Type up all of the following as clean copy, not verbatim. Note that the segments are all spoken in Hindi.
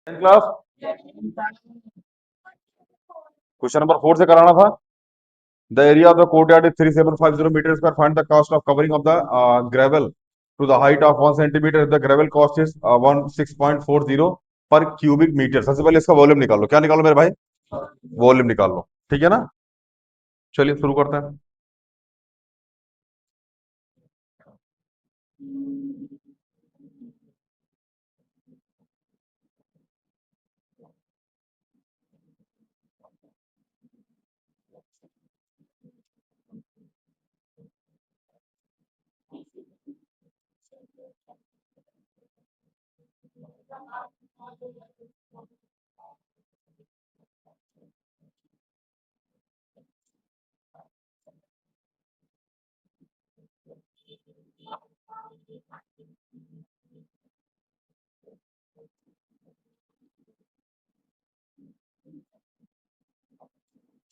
क्लास क्वेश्चन नंबर 4 से कराना था। The area of the courtyard is 3750 metre square. Find the cost of covering of the gravel to the height of 1 centimetre. The gravel cost is 1640 per cubic metre. सबसे पहले इसका वॉल्यूम निकाल लो। क्या निकालो मेरे भाई? वॉल्यूम निकाल लो, ठीक है ना। चलिए शुरू करते हैं।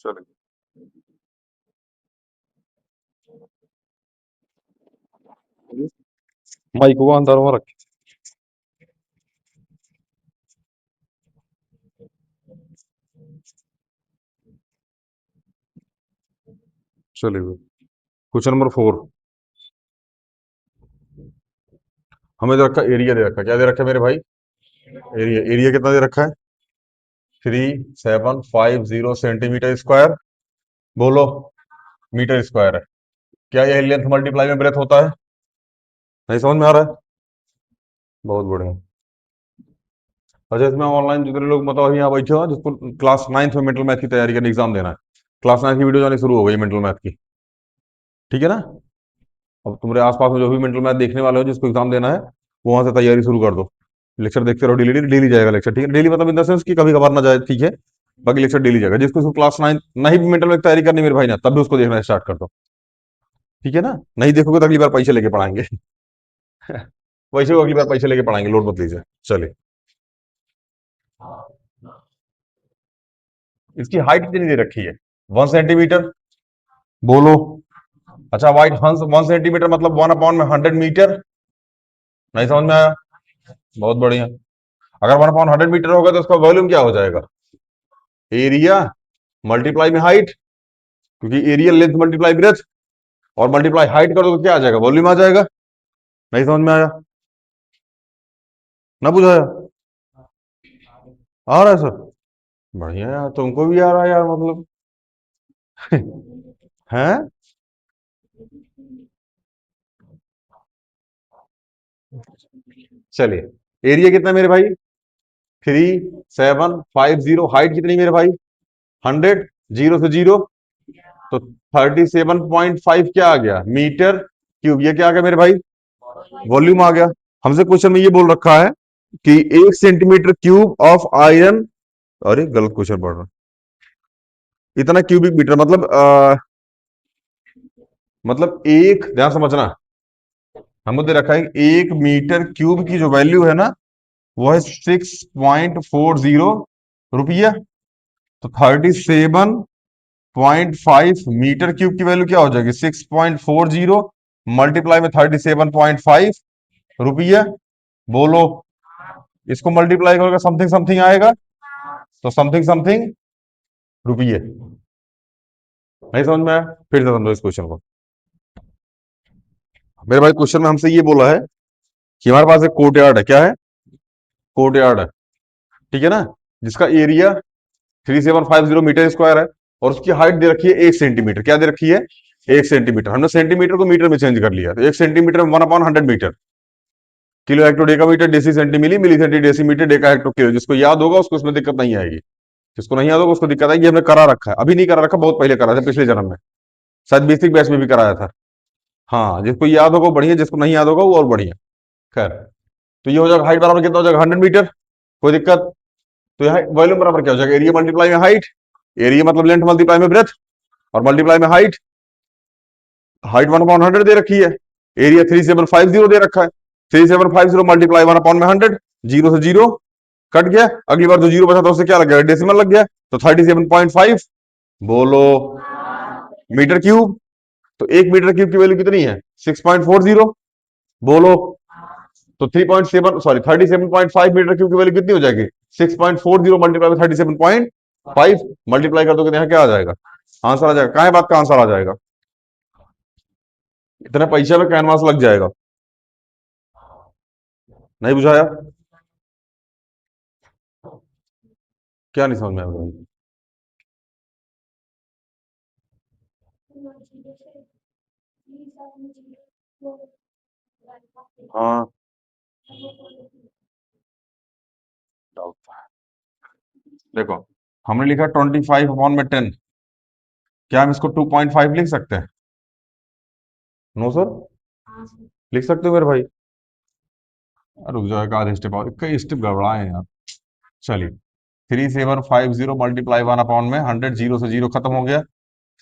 चलिए माइक को अंदर वहां रख। चलिए क्वेश्चन नंबर 4 हमें दे रखा एरिया दे रखा। क्या दे रखा है मेरे भाई? एरिया। एरिया कितना दे रखा है? 3750 सेंटीमीटर स्क्वायर। बोलो मीटर स्क्वायर है। क्या यह लेंथ मल्टीप्लाई में ब्रेथ होता है? नहीं समझ में आ रहा है? बहुत बढ़िया। अच्छा इसमें ऑनलाइन जितने लोग मतलब अभी यहाँ बैठे हो जिसको क्लास 9th में मेंटल मैथ की तैयारी करने एग्जाम देना है, क्लास 9 की वीडियो जानी शुरू हो गई मेंटल मैथ की, ठीक है ना। अब तुम्हारे आसपास में जो भी मेंटल मैथ देखने वाले हो जिसको एग्जाम देना है वो वहां से तैयारी शुरू कर दो। लेक्चर देखते रहो, डेली डेली जाएगा लेक्चर, ठीक है। डेली मतलब इन द सेंस कि कभी कभार ना जाए, ठीक है। बाकी लेक्चर डेली जाएगा। जिसको क्लास 9 नहीं भी मेंटल मैथ की तैयारी करनी मेरे भाई ना, तब भी उसको देखना स्टार्ट कर दो, ठीक है ना। नहीं देखोगे तो अगली बार पैसे लेके पढ़ाएंगे। वैसे वो अगली बार पैसे लेके पढ़ाएंगे, लोड मत लीजिए। चलिए इसकी हाइट कितनी दे रखी है? 1 सेंटीमीटर। बोलो। अच्छा वाइट हंस 1 सेंटीमीटर मतलब 1/100 मीटर। नहीं समझ में आया? बहुत बढ़िया। अगर 1/100 मीटर होगा तो उसका वॉल्यूम क्या हो जाएगा? एरिया मल्टीप्लाई में हाइट, क्योंकि एरिया लेंथ मल्टीप्लाई ब्रेथ, और मल्टीप्लाई हाइट करो तो क्या आ जाएगा? वॉल्यूम आ जाएगा। नहीं समझ में आया? ना बुझाया? आ रहा है सर? बढ़िया यार, तुमको भी आ रहा है यार मतलब। हैं? चलिए एरिया कितना मेरे भाई? 3750। हाइट कितनी मेरे भाई? 100। जीरो से जीरो तो 37.5 क्या आ गया? Metre cube. ये क्या आ गया मेरे भाई? वॉल्यूम आ गया। हमसे क्वेश्चन में ये बोल रखा है कि 1 सेंटीमीटर क्यूब ऑफ आयरन। अरे गलत क्वेश्चन पढ़ रहा। इतना क्यूबिक मीटर मतलब मतलब एक, ध्यान समझना। हमको दे रखा है 1 मीटर क्यूब की जो वैल्यू है ना वो है 6.40 रुपया। तो 37.5 मीटर क्यूब की वैल्यू क्या हो जाएगी? 6.40 मल्टीप्लाई में 37.5 रुपया। बोलो इसको मल्टीप्लाई करोगे समथिंग समथिंग आएगा, तो समथिंग समथिंग रुपये। नहीं समझ में आया? फिर से समझो इस क्वेश्चन को। मेरे भाई क्वेश्चन में हमसे ये बोला है कि हमारे पास एक कोर्टयार्ड है। क्या है? कोर्टयार्ड है, ठीक है ना। जिसका एरिया 3750 मीटर स्क्वायर है और उसकी हाइट दे रखी है 1 सेंटीमीटर। क्या दे रखी है? 1 सेंटीमीटर। हमने सेंटीमीटर को मीटर में चेंज कर लिया, तो 1 सेंटीमीटर में 1/100 metre. Kilo hecto decametre deci centi milli milli centi decimetre deca hecto kilo. जिसको याद होगा उसको इसमें दिक्कत नहीं आएगी, जिसको नहीं याद होगा उसको दिक्कत आएगी। हमने करा रखा है, अभी नहीं करा रखा, बहुत पहले करा था, पिछले जन्म में शायद बेसिक बैच में भी कराया था। हाँ जिसको याद होगा वो बढ़िया, जिसको नहीं याद होगा वो और बढ़िया। खैर, तो ये हो जाएगा हाइट बराबर कितना हो जाएगा? 100 मीटर। कोई दिक्कत? तो यहाँ वॉल्यूम बराबर क्या हो जाएगा? एरिया मल्टीप्लाई में हाइट। एरिया मतलब लेंथ मल्टीप्लाई में ब्रेथ, और मल्टीप्लाई में हाइट। हाइट 1/100 दे रखी है, एरिया 3750 दे रखा है। 3750 मल्टीप्लाई 1/100। जीरो से जीरो कट गया। अगली बार जो जीरो बचा था उससे क्या लग गया? डेसिमल लग गया। तो 37.5। बोलो मीटर क्यूब। तो 1 मीटर क्यूब की वैल्यू कितनी है? 6.40। बोलो तो 3.7 सॉरी 37.5 मीटर क्यूब की वैल्यू कितनी हो जाएगी? 6.40 मल्टीप्लाई 37.5 मल्टीप्लाई कर दोगे तो यहाँ क्या आ जाएगा, आंसर आ जाएगा। कहाँ है बात का आंसर आ जाएगा, इतने पैसे में कैनवास लग जाएगा। नहीं बुझाया, क्या नहीं समझ में आया भाई? हाँ देखो, हमने लिखा 25/10, क्या हम इसको 2.5 लिख सकते हैं? नो सर, लिख सकते हो मेरे भाई? रुक जाएगा, आधे स्टेप और कई स्टेप गड़बड़ाए हैं यार। चलिए, 3750 मल्टीप्लाई 1/में 100, जीरो से जीरो खत्म हो गया।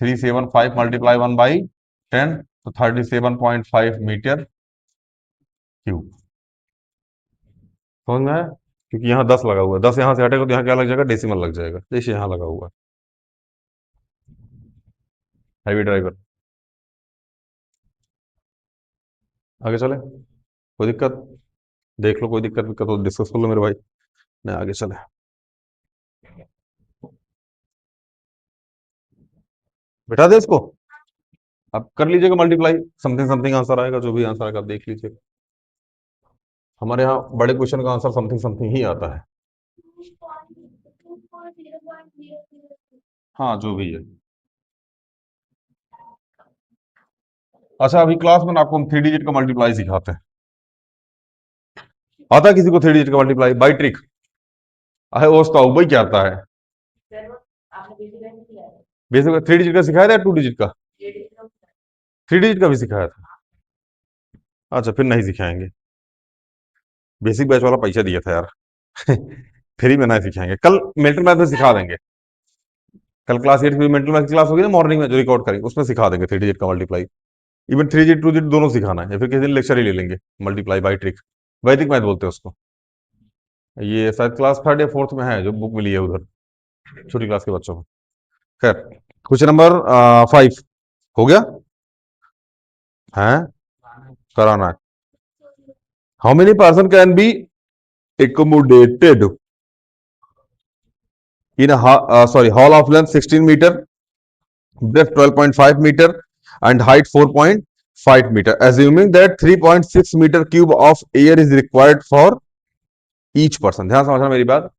375 मल्टीप्लाई 1/10, तो 37.5 मीटर क्यूब। समझ में आया? क्योंकि यहाँ 10 लगा हुआ है, 10 यहाँ से हटेगा तो यहाँ क्या लग जाएगा, डेसिमल लग जाएगा, जैसे यहाँ लगा हुआ है। हैवी ड्राइवर, आगे चले, कोई दिक्कत? देख लो, कोई दिक्कत विक्कत हो डिस्कस कर लो मेरे भाई, नहीं आगे चले। बिठा दे इसको, अब कर लीजिएगा मल्टीप्लाई, समथिंग समथिंग आंसर आएगा, जो भी आंसर आएगा आप देख लीजिएगा। हमारे यहाँ बड़े क्वेश्चन का आंसर समथिंग समथिंग ही आता है। हाँ जो भी है। अच्छा, अभी क्लास में ना आपको हम 3 डिजिट का मल्टीप्लाई सिखाते हैं। आता है किसी को 3 डिजिट का मल्टीप्लाई बाई ट्रिक? अरे वो उसका भाई क्या आता है, बेसिक 3 डिजिट का सिखाया था या 2 डिजिट का? 3 डिजिट का भी सिखाया था। अच्छा फिर नहीं सिखाएंगे, बेसिक बैच वाला पैसा दिया था यार। फ्री में नहीं सिखाएंगे, कल मेंटल मैथ में सिखा देंगे। कल क्लास 8 की मेंटल मैथ की क्लास होगी ना मॉर्निंग में, जो रिकॉर्ड करेंगे उसमें सिखा देंगे 3 डिजिट का मल्टीप्लाई। इवन 3 डिजिट 2 डिजिट दोनों सिखाना है, या फिर किसी दिन लेक्चर ही ले लेंगे मल्टीप्लाई बाई ट्रिक, वैदिक मैथ बोलते हैं उसको। ये शायद क्लास 3rd या 4th में है, जो बुक मिली है उधर छोटी क्लास के बच्चों को। खैर, क्वेश्चन नंबर 5 हो गया है, कराना है। How many person can be accommodated in a hall of length 16 meter, breadth 12.5 meter and height 4.5 meter, assuming that 3.6 meter cube of air is required for each person। ध्यान समझना मेरी बात,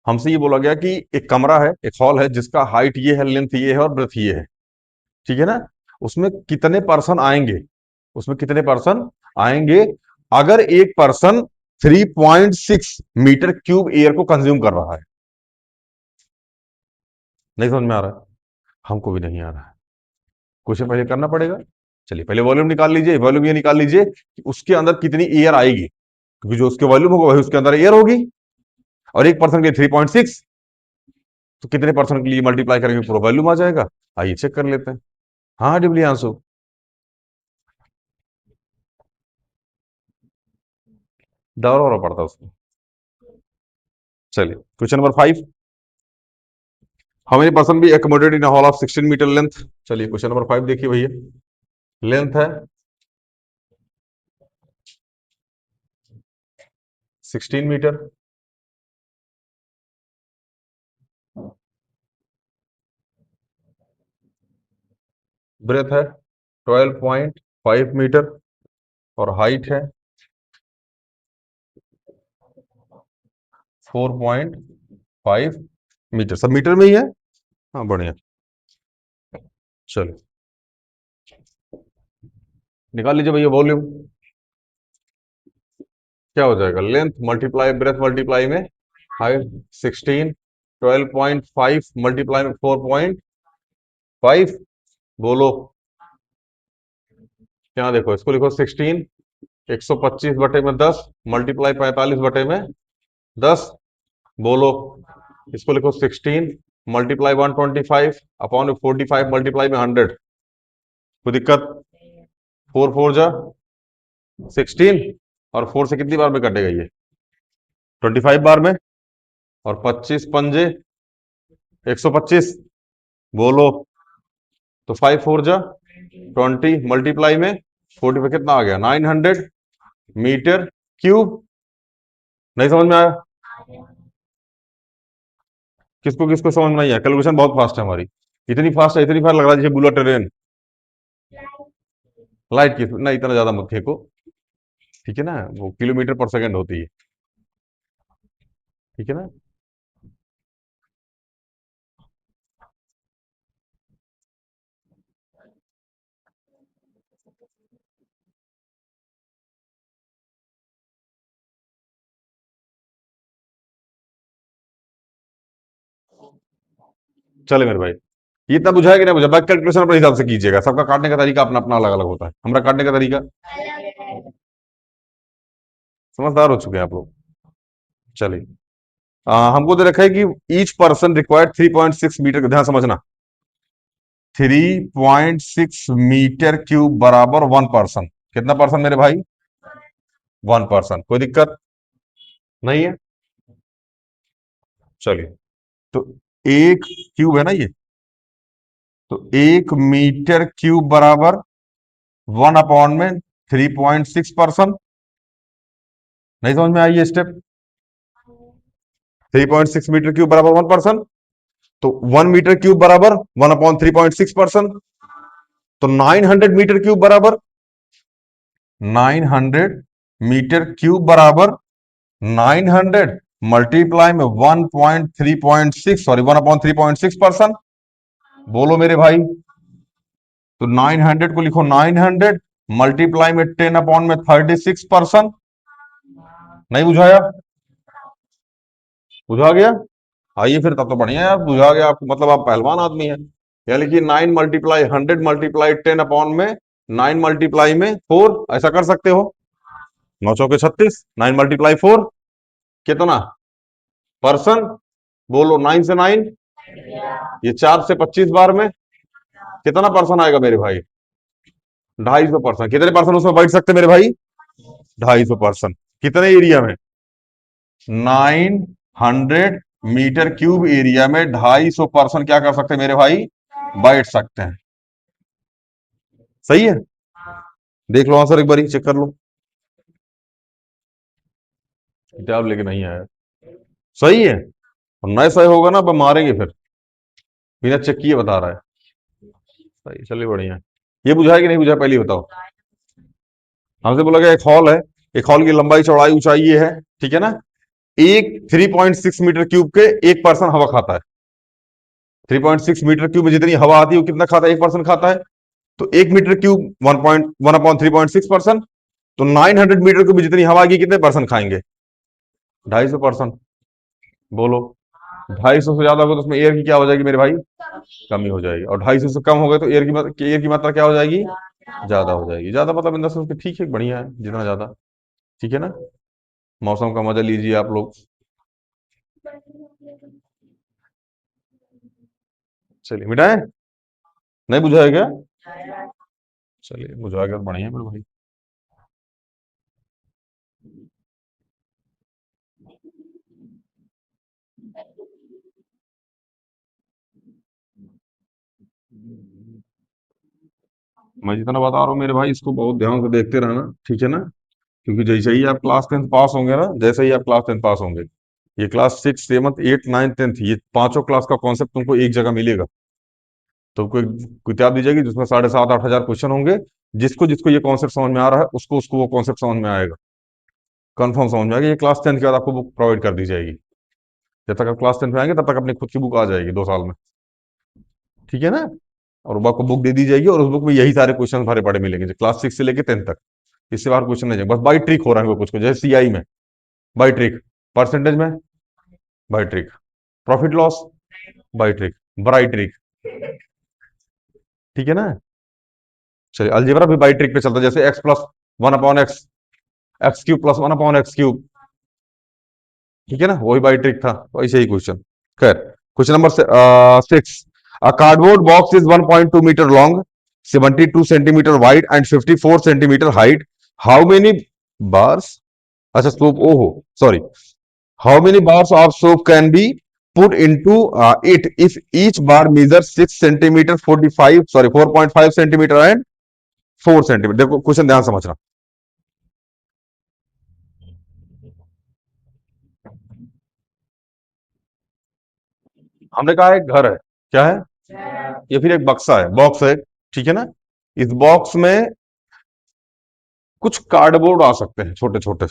हमसे ये बोला गया कि एक कमरा है, एक हॉल है, जिसका हाइट ये है, लेंथ ये है और ब्रेथ ये है, ठीक है ना? उसमें कितने पर्सन आएंगे, उसमें कितने पर्सन आएंगे अगर एक पर्सन 3.6 मीटर क्यूब एयर को कंज्यूम कर रहा है। नहीं समझ में आ रहा है? हमको भी नहीं आ रहा है, क्वेश्चन पहले करना पड़ेगा। चलिए पहले वॉल्यूम निकाल लीजिए, वॉल्यूम ये निकाल लीजिए कि उसके अंदर कितनी एयर आएगी, क्योंकि जो उसके वॉल्यूम होगा वही उसके अंदर एयर होगी, और एक पर्सन के 3.6, तो कितने पर्सन के लिए मल्टीप्लाई करेंगे पूरा वॉल्यूम आ जाएगा। आइए चेक कर लेते हैं। हाँ डिबली आंसू, डर और पड़ता है उसको। चलिए question number 5, how many person be accommodated in hall of 16 metre length. चलिए क्वेश्चन नंबर 5 देखिए भैया, लेंथ है 16 मीटर, ब्रेथ है 12.5 मीटर और हाइट है 4.5 मीटर। सब मीटर में ही है, हाँ बढ़िया। चलो निकाल लीजिए भैया वॉल्यूम, क्या हो जाएगा, लेंथ मल्टीप्लाई ब्रेथ मल्टीप्लाई में हाइट 16, 12.5 मल्टीप्लाई में 4.5, बोलो। यहाँ देखो, इसको लिखो 16, 125 बटे में 10 मल्टीप्लाई 45 बटे में 10, बोलो। इसको लिखो 16 मल्टीप्लाई 125 अपॉन 45 मल्टीप्लाई में 100, कोई दिक्कत? 4 4 जा 16, और 4 से कितनी बार में कटेगा ये, 25 बार में, और 25 पंजे 125, बोलो। तो 5 4 जा 20 मल्टीप्लाई में 40 पे कितना आ गया, 900 मीटर क्यूब। नहीं समझ में आया? किसको किसको समझ में नहीं आया? कैलकुलेशन बहुत फास्ट है हमारी, इतनी फास्ट है, इतनी फास्ट लग रहा है जैसे बुलेट ट्रेन। लाइट की ना, इतना ज्यादा मत फेंको, ठीक है ना, वो किलोमीटर पर सेकंड होती है, ठीक है ना। चले मेरे भाई, ये इतना बुझाया कि नहीं बुझा? बैक कैलकुलेशन अपने हिसाब से कीजिएगा, सबका काटने का तरीका अपना अपना अलग अलग होता है, हमारा काटने का तरीका, समझदार हो चुके हैं आप लोग। चलिए, हमको दे रखा है कि ईच पर्सन रिक्वायर्ड 3.6 मीटर, ध्यान समझना, 3.6 मीटर क्यूब बराबर 1 पर्सन। कितना पर्सन मेरे भाई? 1 पर्सन। कोई दिक्कत नहीं है? चलिए, तो एक क्यूब है ना ये, तो 1 मीटर क्यूब बराबर 1 अपॉन में 3.6 पर्सन। नहीं समझ में आई ये स्टेप? 3.6 मीटर क्यूब बराबर 1 पर्सन, तो 1 मीटर क्यूब बराबर 1/3.6 पर्सन, तो 900 मीटर क्यूब बराबर, 900 मीटर क्यूब बराबर 900 मल्टीप्लाई में 1.3.6, सॉरी 1/3.6 पर्सन। बोलो मेरे भाई, तो 900 को लिखो 900 मल्टीप्लाई में 10/36 पर्सन। नहीं बुझाया? बुझा गया? आइए फिर, तब तो बढ़िया है, आप बुझा गया आपको, मतलब आप पहलवान आदमी हैं। यानी कि 9 मल्टीप्लाई 100 मल्टीप्लाई 10 अपॉन में 9 मल्टीप्लाई में 4, ऐसा कर सकते हो। 9 चौके 36, 9 मल्टीप्लाई 4, कितना पर्सन? बोलो, 9 से 9, ये 4 से 25 बार में कितना पर्सन आएगा मेरे भाई? 250 पर्सन। कितने पर्सन उसमें बैठ सकते मेरे भाई? 250 पर्सन। कितने एरिया में? 900 मीटर क्यूब एरिया में 250 पर्सन क्या कर सकते हैं मेरे भाई? बैठ सकते हैं। सही है? देख लो आंसर, एक बार चेक कर लो। किताब लेके नहीं आया? सही है। और नए सही होगा ना, अब मारेंगे फिर, बिना चेक किए बता रहा है। सही, चलिए बढ़िया। ये बुझाया कि नहीं बुझाया, पहले ही बताओ। हमसे बोला गया एक हॉल है, एक हॉल की लंबाई चौड़ाई ऊंचाई ये है, ठीक है ना। एक 3.6 मीटर क्यूब के एक पर्सन हवा खाता है। 3.6 मीटर क्यूब में जितनी हवा आती है वो कितना खाता है? 1 पर्सन खाता है। तो 1 मीटर क्यूब 1/3.6 पर्सन, तो 900 मीटर क्यूब में जितनी हवा आएगी कितने पर्सन खाएंगे? 250 पर्सन। बोलो, 250 से ज्यादा होगा तो उसमें एयर की क्या हो जाएगी मेरे भाई? कमी हो जाएगी। और 250 से कम हो गए तो एयर की मात्रा क्या हो जाएगी? ज्यादा हो जाएगी। ज्यादा मतलब इन दस ठीक है, बढ़िया है, जितना ज्यादा, ठीक है ना। मौसम का मजा लीजिए आप लोग। चलिए, मिटाए? नहीं बुझाया क्या? चलिए, बुझा गया तो बढ़िया है मेरे भाई। मैं जितना बता रहा हूँ मेरे भाई, इसको बहुत ध्यान से देखते रहना, ठीक है ना। क्योंकि जैसे ही आप क्लास 10 पास होंगे ना, जैसे ही आप क्लास 10 पास होंगे, ये क्लास 6, 7, 8, 9, 10 ये पांचों क्लास का कॉन्सेप्ट तुमको एक जगह मिलेगा। तुमको एक किताब दी जाएगी जिसमें 7,500 8,000 क्वेश्चन होंगे। जिसको जिसको ये कॉन्सेप्ट समझ में आ रहा है, उसको उसको वो कॉन्सेप्ट समझ में आएगा, कंफर्म समझ में आएगा। ये क्लास 10 के बाद आपको बुक प्रोवाइड कर दी जाएगी। जब तक आप क्लास 10 में आएंगे तब तक अपनी खुद की बुक आ जाएगी 2 साल में, ठीक है ना। और वो आपको बुक दे दी जाएगी, और उस बुक में यही सारे क्वेश्चन भरे पड़े मिलेंगे जो क्लास 6 से लेकर 10 तक। इससे बाहर क्वेश्चन नहीं जाएगा, बस बाई ट्रिक हो रहा है कुछ कुछ, जैसे सीआई में बाई ट्रिक, परसेंटेज में by trick, profit loss by trick, बराई ट्रिक, ठीक है ना। चलिए, अलजेब्रा भी बाई ट्रिक पे चलता है, जैसे x+1/x, x³ +1/x³, ठीक है ना, वही बाई ट्रिक था, वैसे ही क्वेश्चन। खैर, question number 6, a cardboard box is 1.2 metre long, 72 centimetre wide and 54 centimetre height. How many bars, अच्छा सोप, ओहो sorry, how many bars of soap can be put into it if each bar measure 6 centimetre 4.5 centimetre and 4 centimetre. देखो क्वेश्चन ध्यान समझना। हमने कहा एक घर है, क्या है, या फिर एक बक्सा है, बॉक्स है, ठीक है ना। इस बॉक्स में कुछ कार्डबोर्ड आ सकते हैं छोटे छोटे,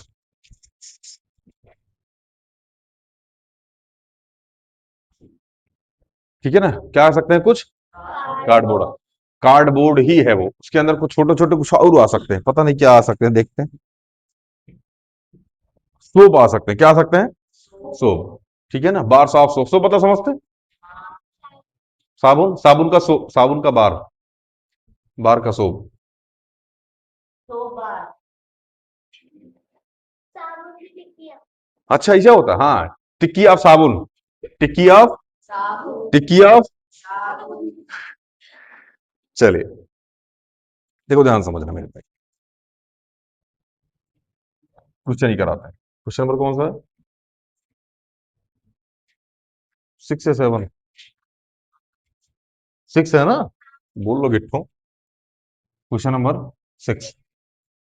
ठीक है ना, क्या आ सकते हैं कुछ कार्डबोर्ड। कार्डबोर्ड ही है वो, उसके अंदर कुछ छोटे छोटे कुछ और आ सकते हैं, पता नहीं क्या आ सकते हैं, देखते हैं। सोप आ सकते हैं, क्या आ सकते हैं, सोप, ठीक है ना, बार साफ सोप, सोप पता समझते हैं, साबुन, साबुन का सोप, साबुन का बार, बार का सोप। अच्छा ऐसा होता है, हाँ, टिक्की ऑफ साबुन, टिक्की ऑफ, टिक्की ऑफ, चलिए, देखो ध्यान समझना मेरे भाई, क्वेश्चन ही कराते हैं। क्वेश्चन नंबर कौन सा है, 6 या 7, 6 है ना, बोल लो गिट्ठो। क्वेश्चन नंबर 6,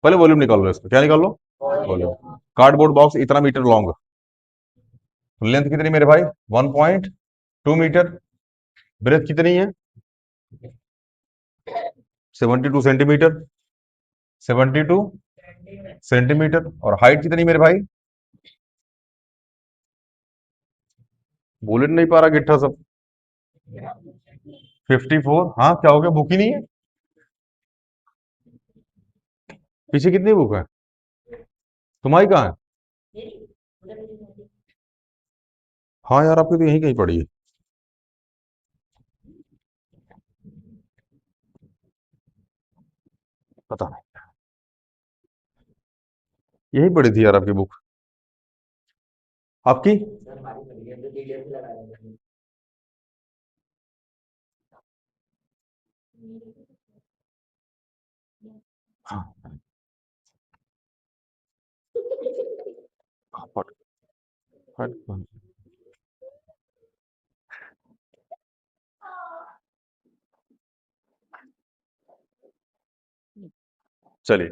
पहले वॉल्यूम निकाल लो, इसका क्या निकाल लो, वॉल्यूम। कार्डबोर्ड बॉक्स इतना मीटर लॉन्ग, लेंथ कितनी मेरे भाई, 1.2 मीटर, ब्रेथ कितनी है, 72 सेंटीमीटर, 72 सेंटीमीटर, और हाइट कितनी मेरे भाई, बोल ही नहीं पा रहा गिट्ठा सब, 54। हाँ क्या हो गया, बुक ही नहीं है, पीछे कितनी बुक है, तुम्हारी कहाँ है, हाँ यार आपकी तो यहीं कहीं पड़ी है, पता नहीं, यही पड़ी थी यार आपकी बुक, आपकी, हाँ, फट, फट, चलिए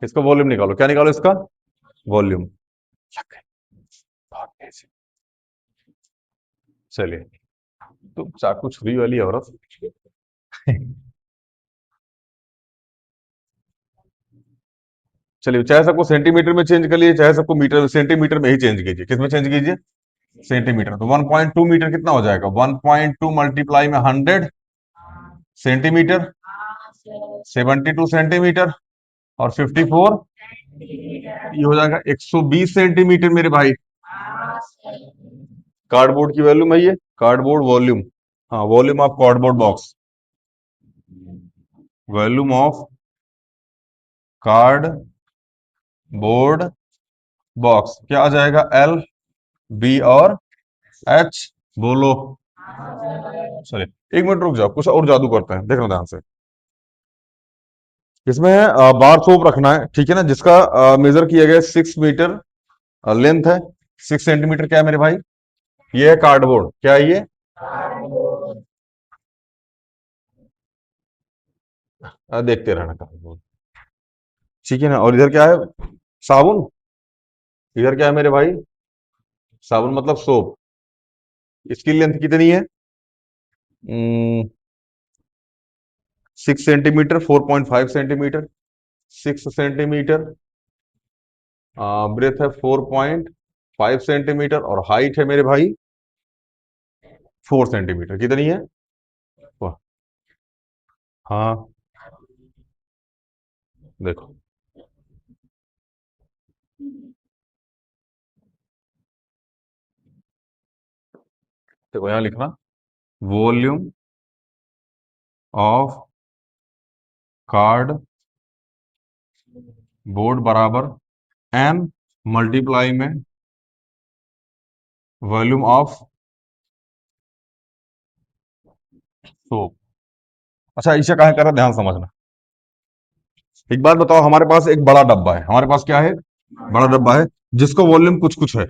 इसका वॉल्यूम निकालो, क्या निकालो इसका, वॉल्यूम, बहुत तेज। चलिए, तो चाकू छुरी वाली औरत, चलिए चाहे सबको सेंटीमीटर में चेंज कर लीजिए, चाहे सबको मीटर सेंटीमीटर में ही चेंज कीजिए, किसमें चेंज कीजिए, सेंटीमीटर। तो 1.2 मीटर कितना हो जाएगा, 1.2 मल्टीप्लाई में 100 सेंटीमीटर, 72 सेंटीमीटर, और 54, ये हो जाएगा 120 सेंटीमीटर मेरे भाई। कार्डबोर्ड की वॉल्यूम है ये, कार्डबोर्ड वॉल्यूम, हाँ volume of cardboard box, volume of card board box क्या आ जाएगा, एल, बी और एच, बोलो। चलिए 1 मिनट रुक जाओ, कुछ और जादू करते हैं, देखना ध्यान से। इसमें बार सोप रखना है, ठीक है ना, जिसका मेजर किया गया 6 मीटर लेंथ है, 6 सेंटीमीटर क्या है मेरे भाई, ये है कार्डबोर्ड, क्या है ये, देखते रहना कार्डबोर्ड, ठीक है ना। और इधर क्या है, साबुन, इधर क्या है मेरे भाई, साबुन मतलब सोप, इसकी लेंथ कितनी है, 6 सेंटीमीटर, 4.5 सेंटीमीटर, 6 सेंटीमीटर, ब्रेथ है 4.5 सेंटीमीटर, और हाइट है मेरे भाई 4 सेंटीमीटर, कितनी है, वाह, हाँ, देखो, देखो यहां लिखना, वॉल्यूम ऑफ कार्ड बोर्ड बराबर एम मल्टीप्लाई में वॉल्यूम ऑफ सोप। अच्छा ऐसा कहा कर रहा, ध्यान समझना, एक बात बताओ, हमारे पास एक बड़ा डब्बा है, हमारे पास क्या है, बड़ा डब्बा है, जिसका वॉल्यूम कुछ कुछ है,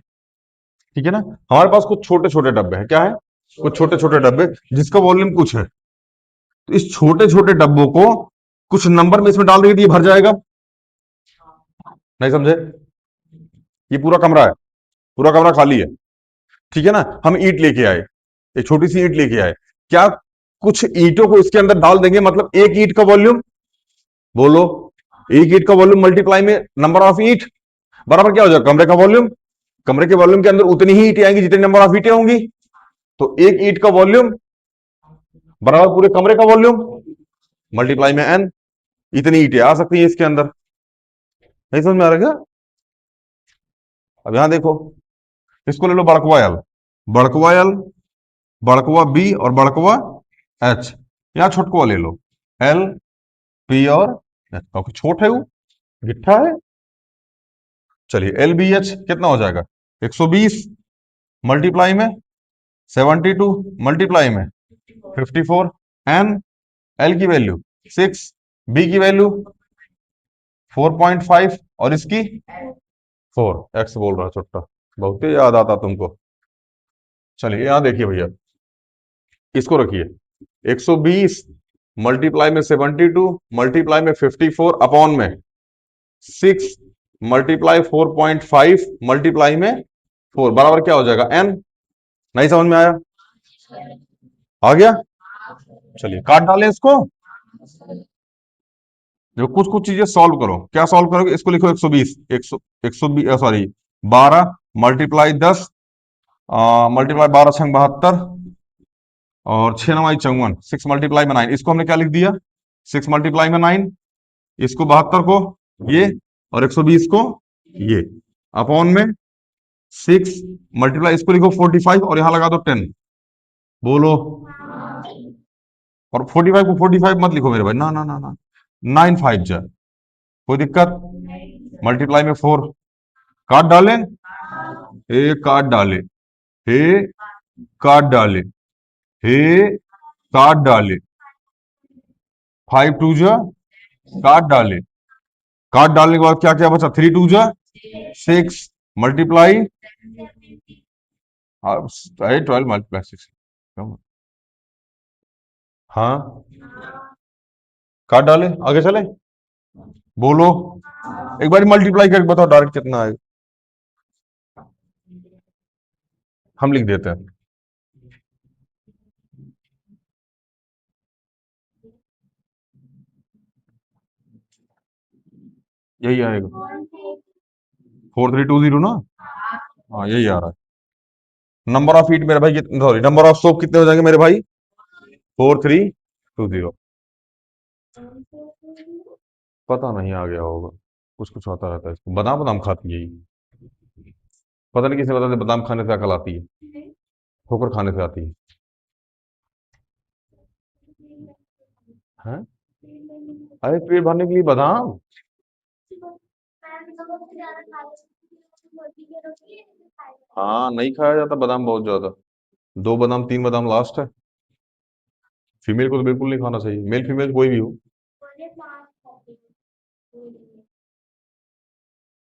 ठीक है ना, हमारे पास कुछ छोटे छोटे डब्बे हैं, क्या है, कुछ छोटे छोटे डब्बे जिसका वॉल्यूम कुछ है, तो इस छोटे छोटे डब्बों को कुछ नंबर में इसमें डाल देंगे तो ये भर जाएगा, नहीं समझे, ये पूरा कमरा है, पूरा कमरा खाली है, ठीक है ना, हम ईंट लेके आए, एक छोटी सी ईंट लेके आए, क्या कुछ ईंटों को इसके अंदर डाल देंगे, मतलब एक ईंट का वॉल्यूम, बोलो, एक ईंट का वॉल्यूम मल्टीप्लाई में नंबर ऑफ ईंट बराबर क्या हो जाएगा, कमरे का वॉल्यूम। कमरे के वॉल्यूम के अंदर उतनी ही ईंटें आएंगी जितने नंबर ऑफ ईंटें होंगी, तो एक ईंट का वॉल्यूम बराबर पूरे कमरे का वॉल्यूम मल्टीप्लाई में एन, इतनी ईंटें आ सकती हैं इसके अंदर। नहीं समझ में आ रहा क्या? अब यहां देखो, इसको ले लो बड़कवा एल, बड़कवा एल, बड़कवा बी और बड़कवा एच, यहां छोटकवा ले लो एल पी और एच, क्योंकि छोट है वो, गिट्ठा है। चलिए एल बी एच कितना हो जाएगा, 120 मल्टीप्लाई में 72 मल्टीप्लाई में 54, एन, एल की वैल्यू 6, बी की वैल्यू 4.5 और इसकी 4, एक्स बोल रहा छोटा, बहुत ही याद आता तुमको। चलिए यहां देखिए भैया, इसको रखिए 120 मल्टीप्लाई में 72 मल्टीप्लाई में 54 अपॉन में 6 मल्टीप्लाई 4.5 मल्टीप्लाई में 4 बराबर क्या हो जाएगा, एन। नहीं समझ में आया? आ गया? चलिए काट डालें इसको, जो कुछ कुछ चीजें सॉल्व करो। क्या सॉल्व करोगे, इसको लिखो 120, 120 सॉरी 12 मल्टीप्लाई 10 मल्टीप्लाई 12 छंग 72 और 6 9 54, 6 मल्टीप्लाई में 9, इसको हमने क्या लिख दिया, 6 मल्टीप्लाई में 9, इसको 72 को ये और 120 को ये, अपॉन में 6 मल्टीप्लाई, इसको लिखो 45 और यहां लगा दो 10, बोलो। और 45 को 45 मत लिखो मेरे भाई, ना ना ना ना, 9 5 जा, कोई दिक्कत, मल्टीप्लाई में 4, काट डालें, हे काट डाले, हे काट डाले, हे काट डाले, 5 2 जा, काट डाले, काट डालने के बाद क्या क्या बचा, 3 2 जा 6 मल्टीप्लाई 12 मल्टीप्लाई 6, हाँ काट डाले, आगे चले, बोलो, एक बार मल्टीप्लाई करके बताओ डायरेक्ट कितना आएगा, हम लिख देते हैं, यही आएगा 4320 ना, हाँ यही आ रहा है। नंबर ऑफ ईट मेरे भाई कितने, सॉरी नंबर ऑफ सोप कितने हो जाएंगे मेरे भाई, 4320। पता नहीं आ गया होगा, कुछ कुछ होता रहता है इसको, बादाम बादाम खाती है ये। पता नहीं किसे बताते बादाम खाने से अकल आती है, ठोकर खाने से आती है? अरे पेट भरने के लिए बादाम, हाँ नहीं खाया जाता बादाम बहुत ज्यादा, 2 बादाम 3 बादाम लास्ट है। फीमेल को तो बिल्कुल नहीं खाना चाहिए, मेल फीमेल कोई भी हो।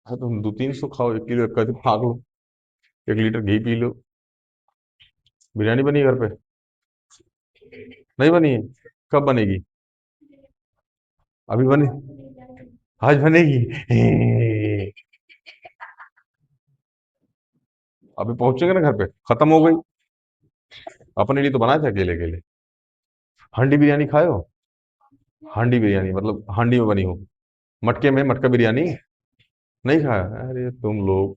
हाँ तो 200-300 खाओ, 1 किलो एक भाग लो, 1 लीटर घी पी लो। बिरयानी बनी घर पे? नहीं बनी है, कब बनेगी? अभी बनी, आज बनेगी। अभी पहुंचेंगे ना घर पे, खत्म हो गई। अपने लिए तो बनाए थे अकेले अकेले। हांडी बिरयानी खाए हो? हांडी बिरयानी मतलब हांडी में बनी हो, मटके में, मटका बिरयानी नहीं खाया? अरे तुम लोग,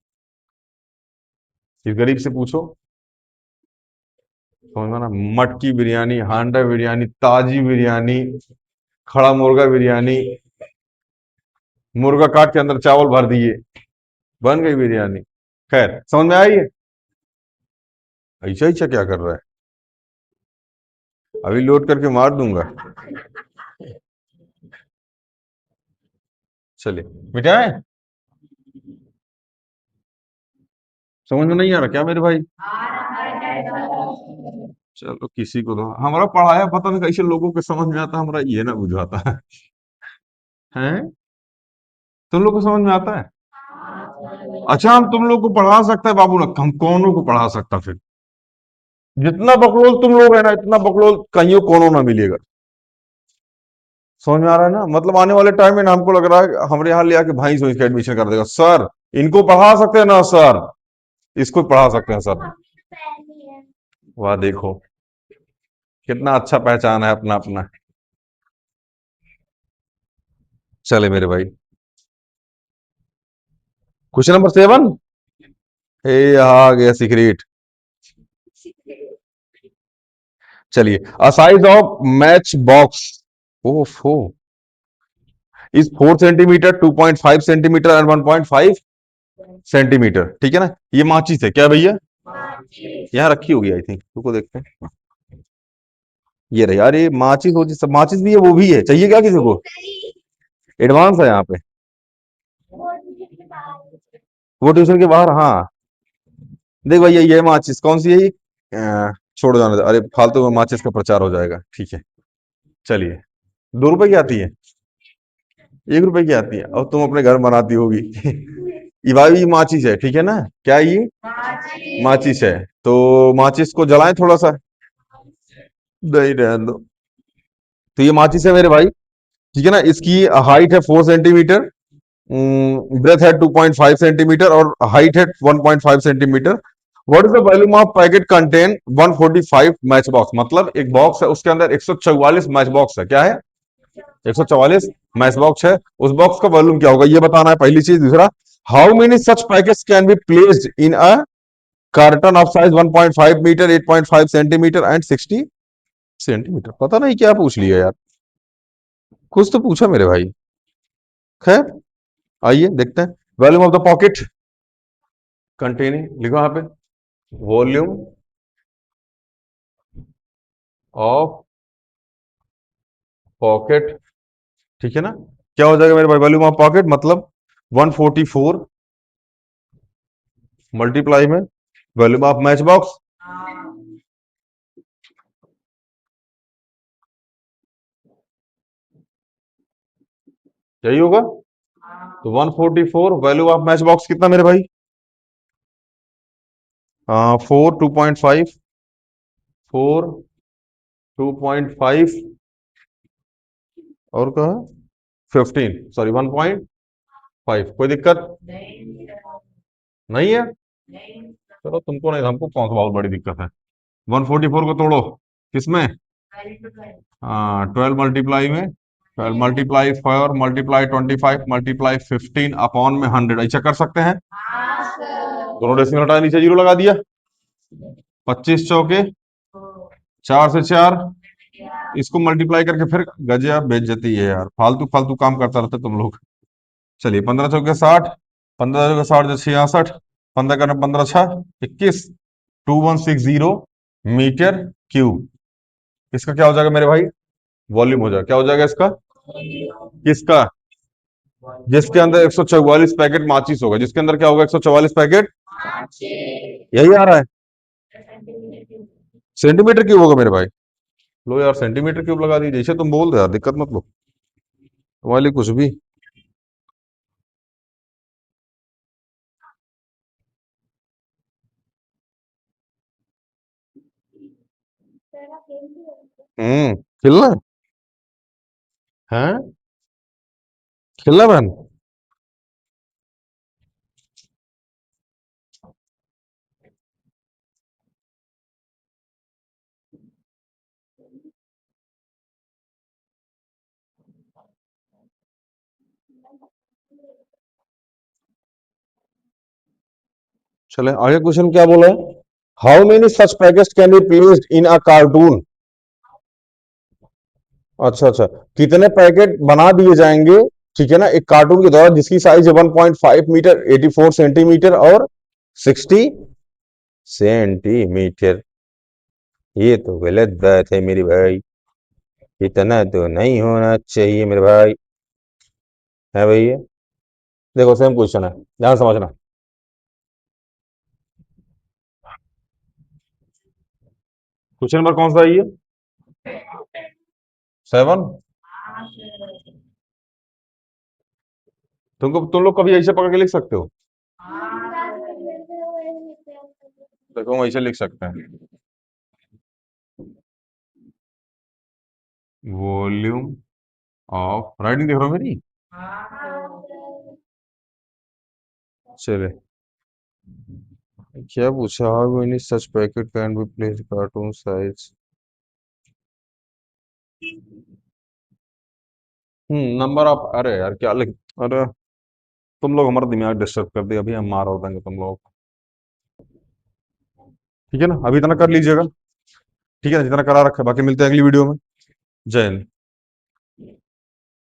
इस गरीब से पूछो, समझ में ना, मटकी बिरयानी, हांडा बिरयानी, ताजी बिरयानी, खड़ा मुर्गा बिरयानी, मुर्गा काट के अंदर चावल भर दिए, बन गई बिरयानी। खैर समझ में आई है? ऐसा ऐसा क्या कर रहा है, अभी लोड करके मार दूंगा। चलिए मिटाए, समझ में नहीं आ रहा क्या मेरे भाई? चलो किसी को तो हमारा पढ़ाया पता नहीं कैसे लोगों के समझ में आता है, हमारा ये ना बुझाता है। हैं? तुम लोग को समझ में आता है? अच्छा हम तुम लोग को पढ़ा सकता है बाबू ना, हम कौनों को पढ़ा सकता फिर? जितना बकलोल तुम लोग है ना, इतना बकलोल कहीं कोनो ना मिलेगा। समझ में आ रहा है ना, मतलब आने वाले टाइम में ना हमको लग रहा है हमारे यहाँ ले आके भाई सोच के एडमिशन कर देगा सर, इनको पढ़ा सकते हैं ना सर, इसको पढ़ा सकते हैं सर। वाह देखो, कितना अच्छा पहचान है अपना अपना। चले मेरे भाई, क्वेश्चन नंबर 7। ए आ गया सीक्रेट। चलिए, a size of match box ओफो is 4 centimetre, 2.5 centimetre and 1.5 centimetre. ठीक है ना, ये माचिस है क्या भैया? यहाँ रखी होगी आई थिंक, रुको देखते हैं। ये रही यार, ये माचिस हो, सब माचिस भी है, वो भी है, चाहिए क्या किसी को? एडवांस है यहाँ पे। वो ट्यूशन के बाहर, हाँ। देख भैया, ये माचिस कौन सी है ये? छोड़ जाने दे, अरे फालतू में माचिस का प्रचार हो जाएगा। ठीक है, चलिए। 2 रुपए की आती है, 1 रुपए की आती है, और तुम अपने घर बनाती होगी। ये भाई, ये माचिस है, ठीक है ना? क्या है ये? माचिस है। तो माचिस को जलाएं थोड़ा सा। नहीं, रहने दो। तो ये माचिस है मेरे भाई, ठीक है ना? इसकी हाइट है 4 सेंटीमीटर, ब्रेथ है 2.5 सेंटीमीटर, और हाइट है 1.5 centimetre. What is the volume of packet contain 145 match box? मतलब एक बॉक्स है, उसके अंदर 144 मैच बॉक्स है। क्या है? 144 मैच बॉक्स है। उस बॉक्स का वॉल्यूम क्या होगा, ये बताना है पहली चीज। दूसरा, how many such packets can be placed in a carton of size 1.5 metre, 8.5 centimetre and 60 centimetre? पता नहीं क्या पूछ लिया यार, कुछ तो पूछा मेरे भाई। खैर, आइए देखते हैं। Volume of the pocket containing, लिखो यहाँ पे, वॉल्यूम ऑफ पॉकेट। ठीक है ना? क्या हो जाएगा मेरे भाई? वॉल्यूम ऑफ पॉकेट मतलब 144 मल्टीप्लाई में वॉल्यूम ऑफ मैच बॉक्स। यही होगा। तो 144 वैल्यू ऑफ मैच बॉक्स कितना मेरे भाई? 4, 2.5, 4, 2.5, और कहा 15, सॉरी 1.5। कोई दिक्कत नहीं है? चलो, तुमको नहीं, हमको कौन सा बहुत बड़ी दिक्कत है। 144 को तोड़ो किसमें? 12 मल्टीप्लाई में, 12 मल्टीप्लाई 4 मल्टीप्लाई 25 मल्टीप्लाई 15 अपॉन में 100। ऐसा कर सकते हैं? दोनों डेसिमल हटाए, नीचे जीरो लगा दिया। 25 चौके 4 से 4, इसको मल्टीप्लाई करके फिर गजब बेइज्जती है यार, फालतू फालतू काम करता रहता तुम लोग। चलिए, 15 चौके 60, 15 चौके 60 जो 66, 15 का 15 छः 21, 2160 मीटर क्यूब। इसका क्या हो जाएगा मेरे भाई? वॉल्यूम हो जाएगा। क्या हो जाएगा इसका? किसका? जिसके अंदर 144 पैकेट माचिस होगा, जिसके अंदर क्या होगा? 144 पैकेट। यही आ रहा है। सेंटीमीटर क्यूब होगा मेरे भाई। लो यार, सेंटीमीटर क्यूब लगा दीजिए, इसे तुम बोल दो यार, दिक्कत मत लो, तुम्हारे लिए कुछ भी। खेलना है? खेलना बहन? चले आगे, क्वेश्चन क्या बोला है? How many such packets can be placed in a cartoon? अच्छा अच्छा, कितने पैकेट बना दिए जाएंगे, ठीक है ना, एक कार्टून के द्वारा, जिसकी साइज है 1.5 मीटर, 84 सेंटीमीटर और 60 सेंटीमीटर? ये तो गलत बात है मेरे भाई, इतना तो नहीं होना चाहिए मेरे भाई। है भैया? देखो, सेम क्वेश्चन है, ध्यान समझना। क्वेश्चन नंबर कौन सा है ये? 7। तुम लोग कभी ऐसे पकड़ के लिख सकते हो? देखो, हम ऐसे लिख सकते हैं, वॉल्यूम ऑफ, राइटिंग देख रहे हो मेरी? चले, क्या पूछा, how many such packet can be place cartoon size. Number of, अरे यार क्या लिख, अरे तुम लोग हमारा दिमाग डिस्टर्ब कर दिया, अभी हम मार हो देंगे तुम लोग। ठीक है ना, अभी इतना कर लीजिएगा। ठीक है ना, जितना करा रखा है, बाकी मिलते हैं अगली वीडियो में। जय हिंद।